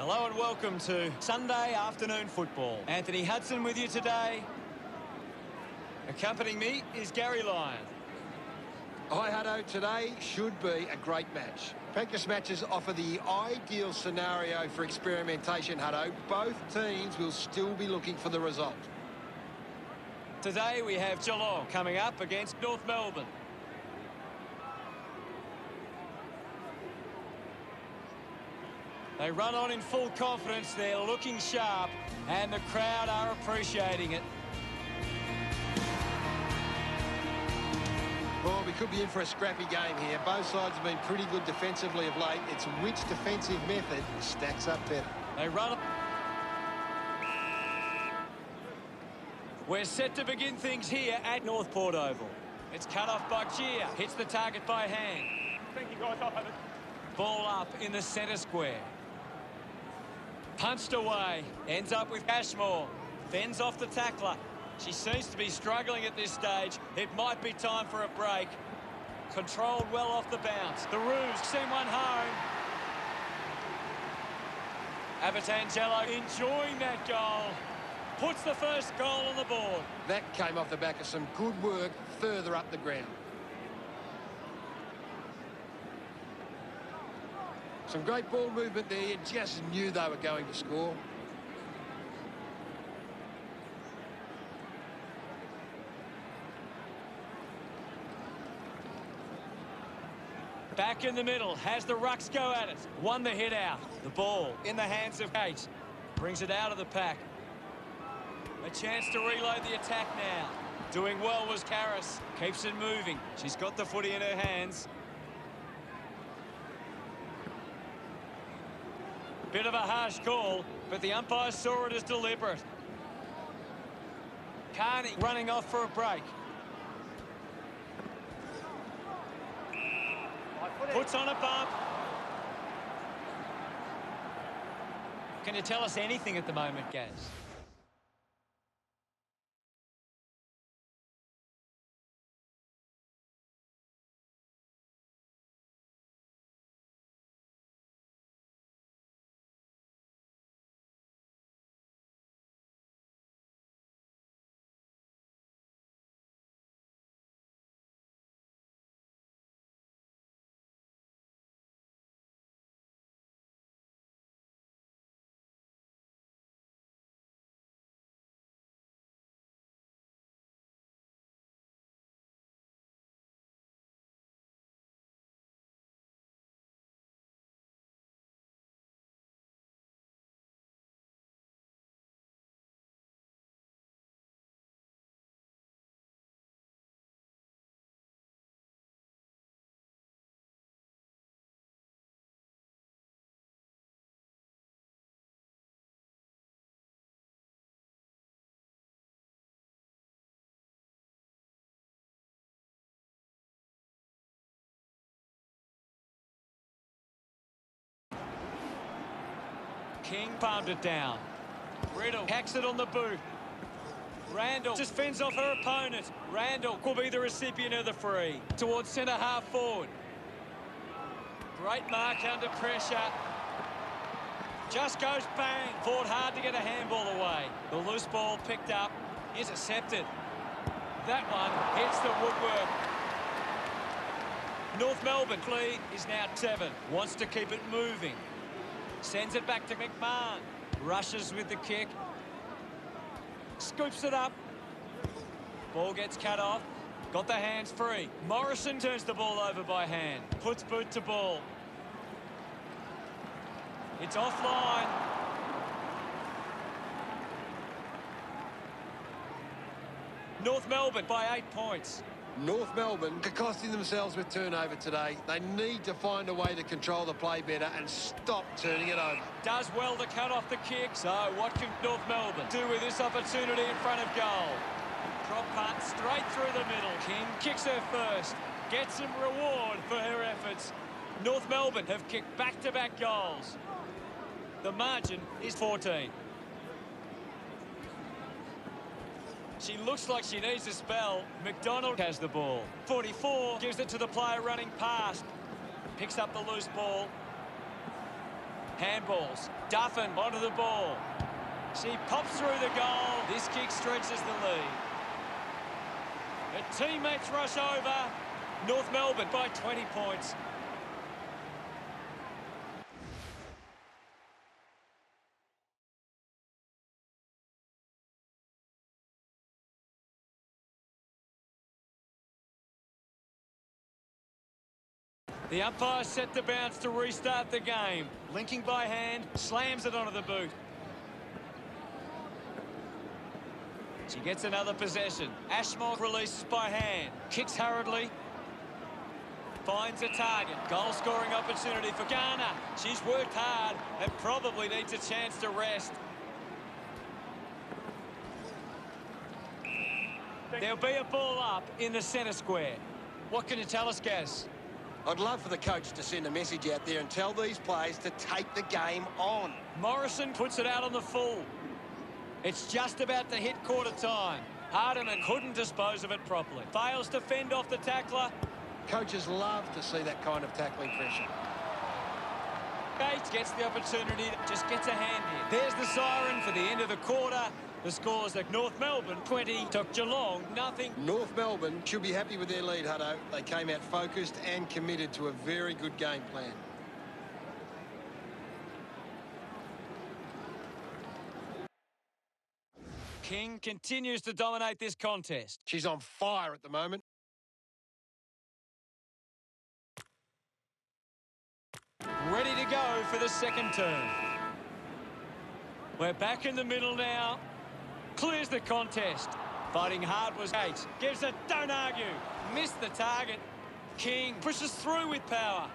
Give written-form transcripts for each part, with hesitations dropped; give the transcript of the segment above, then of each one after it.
Hello and welcome to Sunday afternoon football. Anthony Hudson with you today. Accompanying me is Gary Lyon. Hi, Hutto. Today should be a great match. Practice matches offer the ideal scenario for experimentation, Hutto. Both teams will still be looking for the result. Today we have Geelong coming up against North Melbourne. They run on in full confidence, they're looking sharp, and the crowd are appreciating it. Well, we could be in for a scrappy game here. Both sides have been pretty good defensively of late. It's which defensive method stacks up better. They run. We're set to begin things here at Northport Oval. It's cut off by Gia, hits the target by hand. Thank you, guys. I'll have it. Ball up in the centre square. Punched away, ends up with Ashmore, fends off the tackler. She seems to be struggling at this stage. It might be time for a break. Controlled well off the bounce. The Roos send one home. Abatangelo enjoying that goal. Puts the first goal on the board. That came off the back of some good work further up the ground. Some great ball movement there. You just knew they were going to score. Back in the middle, has the rucks go at it. Won the hit out. The ball in the hands of Kate. Brings it out of the pack. A chance to reload the attack now. Doing well was Karras. Keeps it moving. She's got the footy in her hands. Bit of a harsh call, but the umpire saw it as deliberate. Carney running off for a break. Puts on a bump. Can you tell us anything at the moment, Gaz? King palmed it down. Riddle hacks it on the boot. Randall just fends off her opponent. Randall will be the recipient of the free. Towards centre half forward. Great mark under pressure. Just goes bang. Fought hard to get a handball away. The loose ball picked up. Intercepted. That one hits the woodwork. North Melbourne lead is now 7. Wants to keep it moving. Sends it back to McMahon. Rushes with the kick. Scoops it up. Ball gets cut off. Got the hands free. Morrison turns the ball over by hand. Puts boot to ball. It's offline. North Melbourne by 8 points. North Melbourne are costing themselves with turnover today. They need to find a way to control the play better and stop turning it over. Does well to cut off the kick. So what can North Melbourne do with this opportunity in front of goal? Drop punt straight through the middle. King kicks her first. Gets some reward for her efforts. North Melbourne have kicked back-to-back goals. The margin is 14. She looks like she needs a spell. McDonald has the ball. 44 gives it to the player running past. Picks up the loose ball. Handballs. Duffin onto the ball. She pops through the goal. This kick stretches the lead. Her teammates rush over. North Melbourne by 20 points. The umpire set the bounce to restart the game. Linking by hand, slams it onto the boot. She gets another possession. Ashmore releases by hand. Kicks hurriedly. Finds a target. Goal-scoring opportunity for Ghana. She's worked hard and probably needs a chance to rest. There'll be a ball up in the centre square. What can you tell us, Gaz? I'd love for the coach to send a message out there and tell these players to take the game on. Morrison puts it out on the full. It's just about to hit quarter time. Hardiman couldn't dispose of it properly. Fails to fend off the tackler. Coaches love to see that kind of tackling pressure. Gates gets the opportunity, just gets a hand in. There's the siren for the end of the quarter. The scores at North Melbourne 20 to Geelong nothing. North Melbourne should be happy with their lead, Hutto. They came out focused and committed to a very good game plan. King continues to dominate this contest. She's on fire at the moment. Ready to go for the second turn. We're back in the middle now. Clears the contest. Fighting hard was Gates. Gives it, don't argue. Missed the target. King pushes through with power.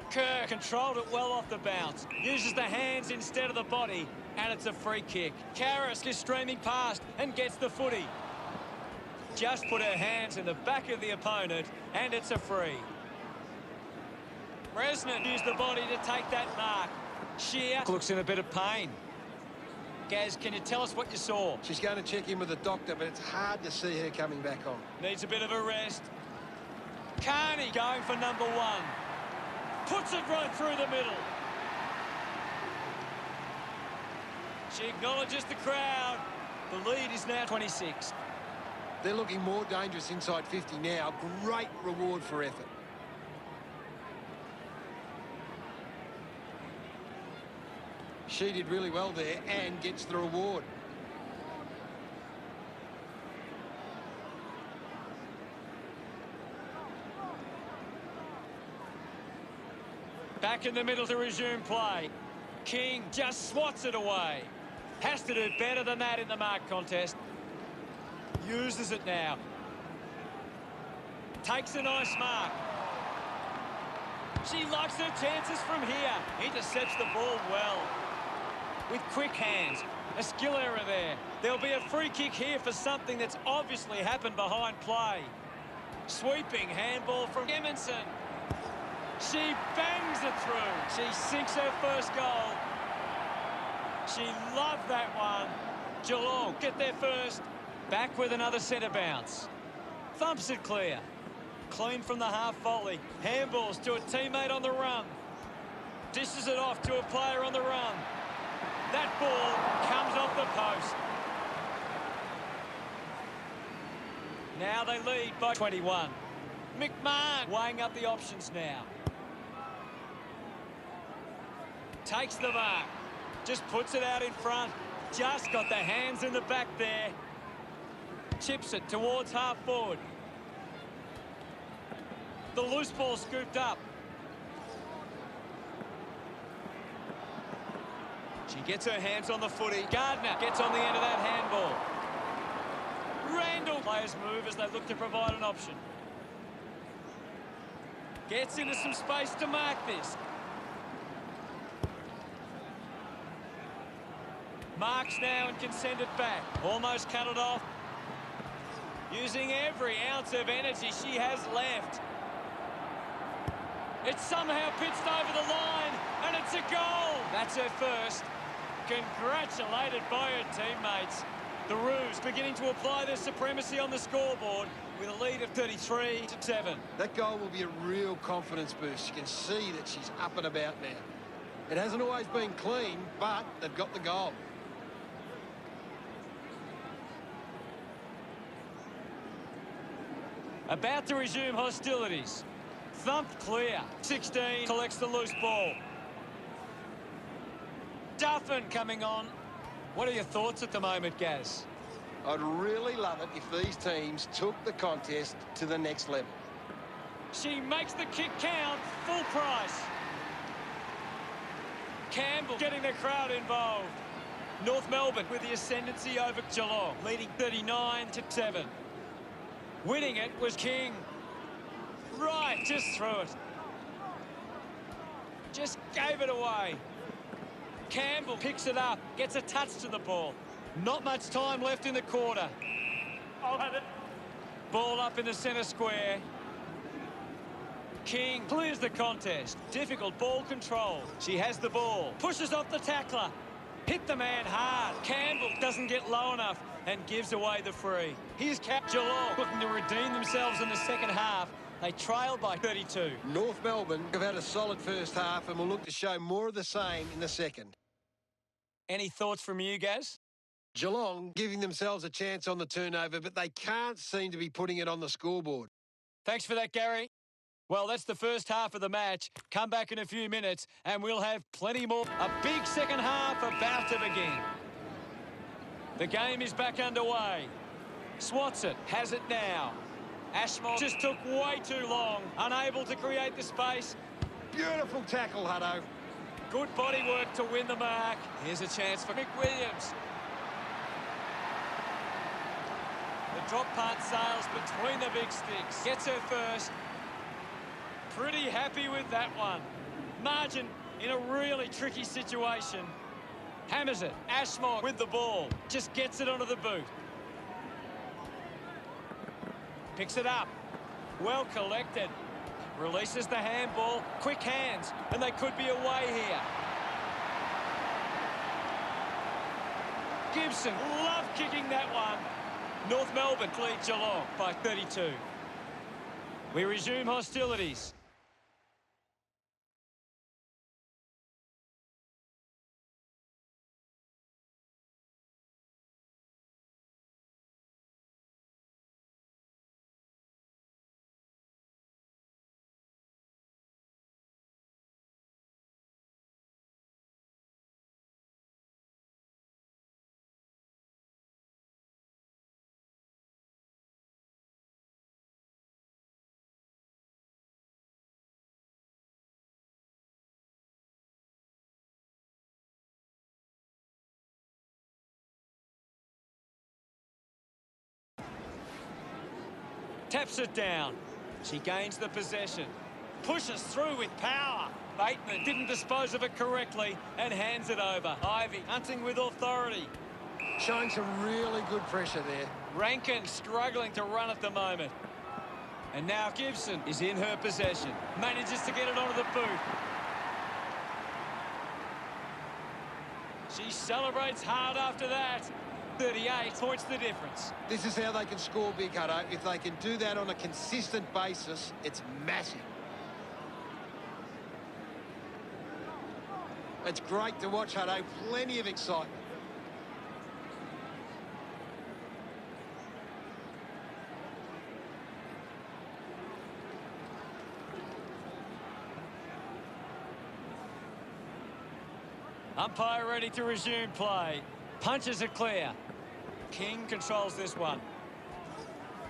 Kerr controlled it well off the bounce. Uses the hands instead of the body. And it's a free kick. Karras is streaming past and gets the footy. Just put her hands in the back of the opponent and it's a free. Bresnan used the body to take that mark. Shear looks in a bit of pain. Gaz, can you tell us what you saw? She's going to check in with the doctor, but it's hard to see her coming back on. Needs a bit of a rest. Carney going for number one. Puts it right through the middle. She acknowledges the crowd. The lead is now 26. They're looking more dangerous inside 50 now. Great reward for effort. She did really well there and gets the reward. Back in the middle to resume play. King just swats it away. Has to do better than that in the mark contest. Uses it now. Takes a nice mark. She likes her chances from here. Intercepts the ball well. With quick hands. A skill error there. There'll be a free kick here for something that's obviously happened behind play. Sweeping handball from Emerson. She bangs it through. She sinks her first goal. She loved that one. Geelong get there first. Back with another centre bounce. Thumps it clear. Clean from the half volley. Handballs to a teammate on the run. Dishes it off to a player on the run. That ball comes off the post. Now they lead by 21. McMahon weighing up the options now. Takes the mark. Just puts it out in front. Just got the hands in the back there. Chips it towards half forward. The loose ball scooped up. She gets her hands on the footy. Gardner gets on the end of that handball. Randall players move as they look to provide an option. Gets into some space to mark this. Marks now and can send it back. Almost cut it off. Using every ounce of energy she has left. It's somehow pitched over the line, and it's a goal. That's her first. Congratulated by her teammates. The Roos beginning to apply their supremacy on the scoreboard with a lead of 33-7. That goal will be a real confidence boost. You can see that she's up and about now. It hasn't always been clean, but they've got the goal. About to resume hostilities. Thumped clear. 16 collects the loose ball. Duffin coming on. What are your thoughts at the moment, Gaz? I'd really love it if these teams took the contest to the next level. She makes the kick count. Full price. Campbell getting the crowd involved. North Melbourne with the ascendancy over Geelong, leading 39-7. Winning it was King. Right, just threw it. Just gave it away. Campbell picks it up, gets a touch to the ball. Not much time left in the quarter. I'll have it. Ball up in the centre square. King clears the contest. Difficult ball control. She has the ball. Pushes off the tackler. Hit the man hard. Campbell doesn't get low enough and gives away the free. Here's Geelong looking to redeem themselves in the second half. They trail by 32. North Melbourne have had a solid first half and will look to show more of the same in the second. Any thoughts from you, Gaz? Geelong giving themselves a chance on the turnover, but they can't seem to be putting it on the scoreboard. Thanks for that, Gary. Well, that's the first half of the match. Come back in a few minutes and we'll have plenty more. A big second half about to begin. The game is back underway. Swats it, has it now. Ashmore just took way too long, unable to create the space. Beautiful tackle, Hutto. Good body work to win the mark. Here's a chance for McWilliams. The drop punt sails between the big sticks. Gets her first. Pretty happy with that one. Margin in a really tricky situation. Hammers it. Ashmore with the ball. Just gets it onto the boot. Picks it up. Well collected. Releases the handball. Quick hands. And they could be away here. Gibson, love kicking that one. North Melbourne lead Geelong by 32. We resume hostilities. Taps it down. She gains the possession. Pushes through with power. Bateman didn't dispose of it correctly and hands it over. Ivy hunting with authority. Showing some really good pressure there. Rankin struggling to run at the moment. And now Gibson is in her possession. Manages to get it onto the boot. She celebrates hard after that. 38 points the difference. This is how they can score big, Hutto. If they can do that on a consistent basis, it's massive. It's great to watch, Hutto. Plenty of excitement. Umpire ready to resume play. Punches it clear. King controls this one.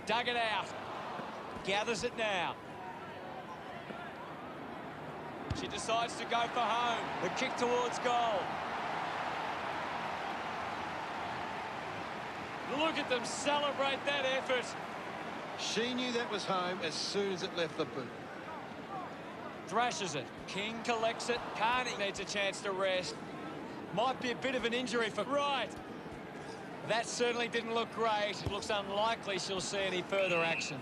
Dug it out. Gathers it now. She decides to go for home. The kick towards goal. Look at them celebrate that effort. She knew that was home as soon as it left the boot. Thrashes it. King collects it. Carney needs a chance to rest. Might be a bit of an injury for... Right. That certainly didn't look great. It looks unlikely she'll see any further action.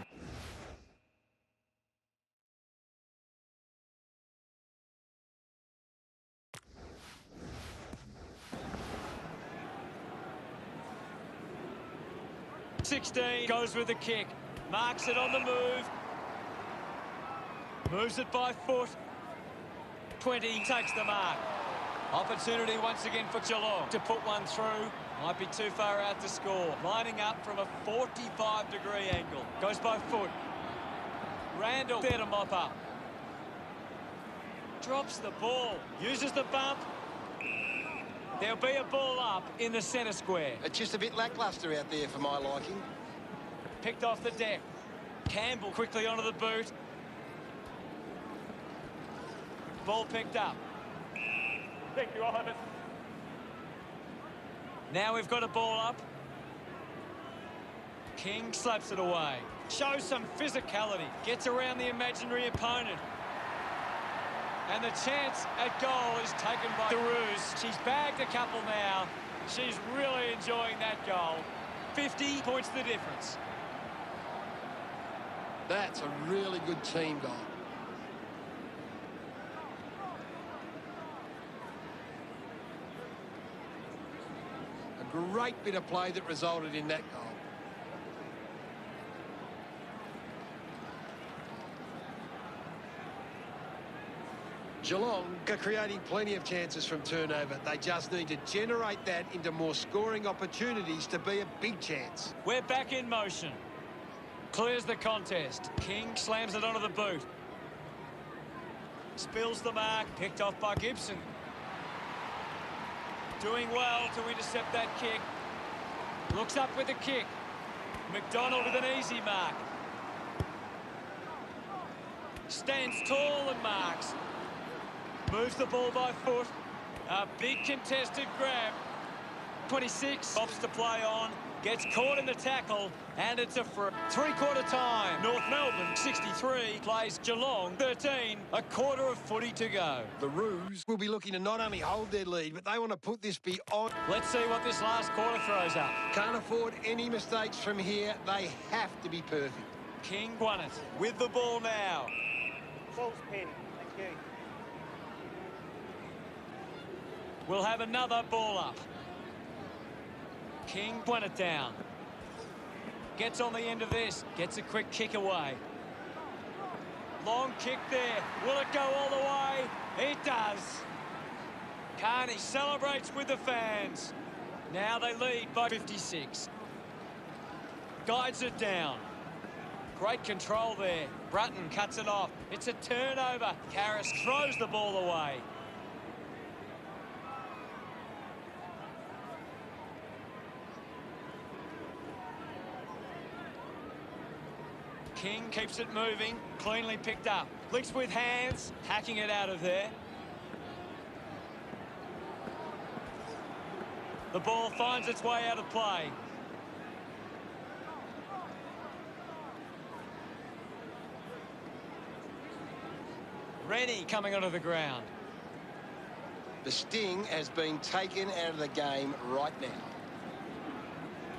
(16) goes with the kick. Marks it on the move. Moves it by foot. 20 takes the mark. Opportunity once again for Geelong to put one through. Might be too far out to score. Lining up from a 45-degree angle. Goes by foot. Randall there to mop up. Drops the ball. Uses the bump. There'll be a ball up in the centre square. It's just a bit lacklustre out there for my liking. Picked off the deck. Campbell quickly onto the boot. Ball picked up. Thank you, I'll have it. Now we've got a ball up. King slaps it away. Shows some physicality. Gets around the imaginary opponent. And the chance at goal is taken by Ruse. She's bagged a couple now. She's really enjoying that goal. 50 points the difference. That's a really good team goal. A great bit of play that resulted in that goal. Geelong are creating plenty of chances from turnover. They just need to generate that into more scoring opportunities to be a big chance. We're back in motion. Clears the contest. King slams it onto the boot. Spills the mark. Picked off by Gibson. Doing well to intercept that kick. Looks up with the kick. McDonald with an easy mark. Stands tall and marks. Moves the ball by foot. A big contested grab. 26 opts to play on. Gets caught in the tackle. And it's a free. Three-quarter time. North Melbourne 63 plays Geelong 13. A quarter of footy to go. The Roos will be looking to not only hold their lead, but they want to put this beyond. Let's see what this last quarter throws up. Can't afford any mistakes from here. They have to be perfect. King won it. With the ball now. Ball's pinned. Thank you. We'll have another ball up. King won it down. Gets on the end of this. Gets a quick kick away. Long kick there. Will it go all the way? It does. Carney celebrates with the fans. Now they lead by 56. Guides it down. Great control there. Brutton cuts it off. It's a turnover. Karras throws the ball away. King keeps it moving, cleanly picked up. Links with hands, hacking it out of there. The ball finds its way out of play. Rennie coming onto the ground. The sting has been taken out of the game right now.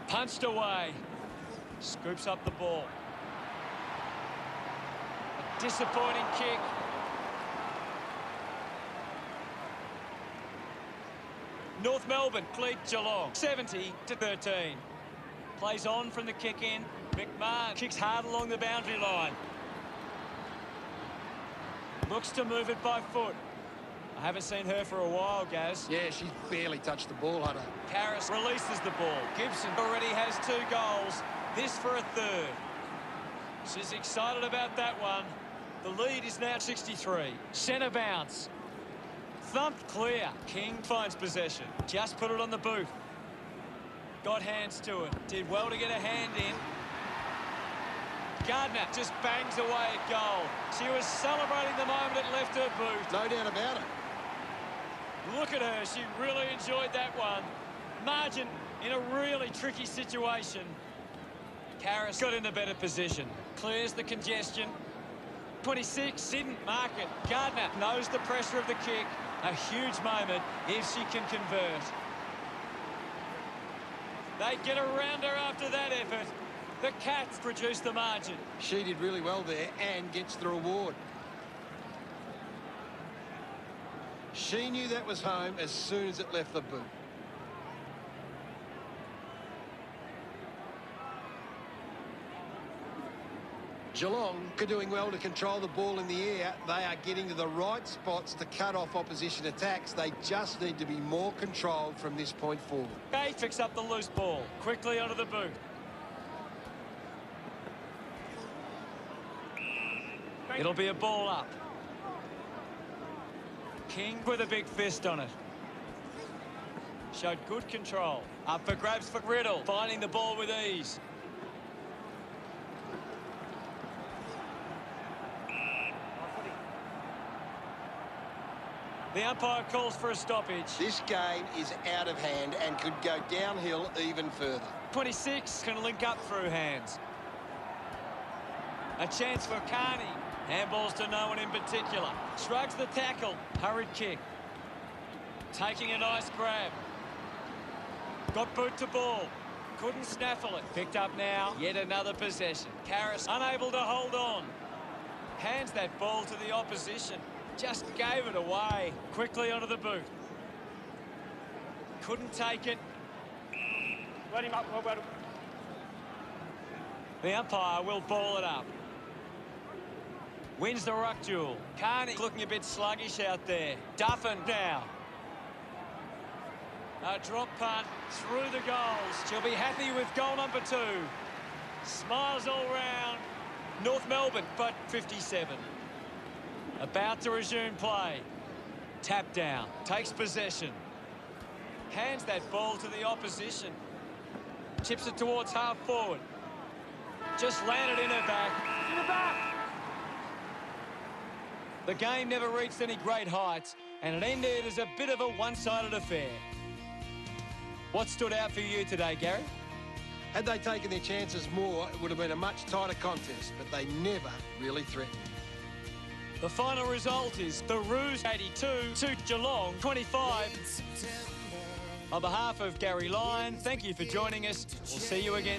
Punched away. Scoops up the ball. Disappointing kick. North Melbourne lead Geelong 70 to 13. Plays on from the kick in. McMahon kicks hard along the boundary line. Looks to move it by foot. I haven't seen her for a while, Gaz. Yeah, she's barely touched the ball, Hunter. Karras releases the ball. Gibson already has 2 goals. This for a third. She's excited about that one. The lead is now 63. Centre bounce. Thumped clear. King finds possession. Just put it on the boot. Got hands to it. Did well to get a hand in. Gardner just bangs away at goal. She was celebrating the moment it left her boot. No doubt about it. Look at her. She really enjoyed that one. Margin in a really tricky situation. Karras got in a better position. Clears the congestion. 26 didn't mark it. Gardner knows the pressure of the kick. A huge moment if she can convert. They get around her after that effort. The Cats produce the margin. She did really well there and gets the reward. She knew that was home as soon as it left the boot. Geelong are doing well to control the ball in the air. They are getting to the right spots to cut off opposition attacks. They just need to be more controlled from this point forward. Okay, picks up the loose ball. Quickly onto the boot. It'll be a ball up. King with a big fist on it. Showed good control. Up for grabs for Riddle. Finding the ball with ease. The umpire calls for a stoppage. This game is out of hand and could go downhill even further. 26 can link up through hands. A chance for Carney. Handballs to no one in particular. Shrugs the tackle. Hurried kick. Taking a nice grab. Got boot to ball. Couldn't snaffle it. Picked up now. Yet another possession. Karras unable to hold on. Hands that ball to the opposition. Just gave it away. Quickly onto the boot. Couldn't take it. Let him up, Roberto. The umpire will ball it up. Wins the ruck duel. Carney looking a bit sluggish out there. Duffin now. A drop punt through the goals. She'll be happy with goal number 2. Smiles all round. North Melbourne, but 57. About to resume play. Tap down. Takes possession. Hands that ball to the opposition. Chips it towards half forward. Just landed in her back. In the back. The game never reached any great heights, and it ended as a bit of a one-sided affair. What stood out for you today, Gary? Had they taken their chances more, it would have been a much tighter contest, but they never really threatened. The final result is the Roos 82 to Geelong 25. On behalf of Gary Lyon, thank you for joining us. We'll see you again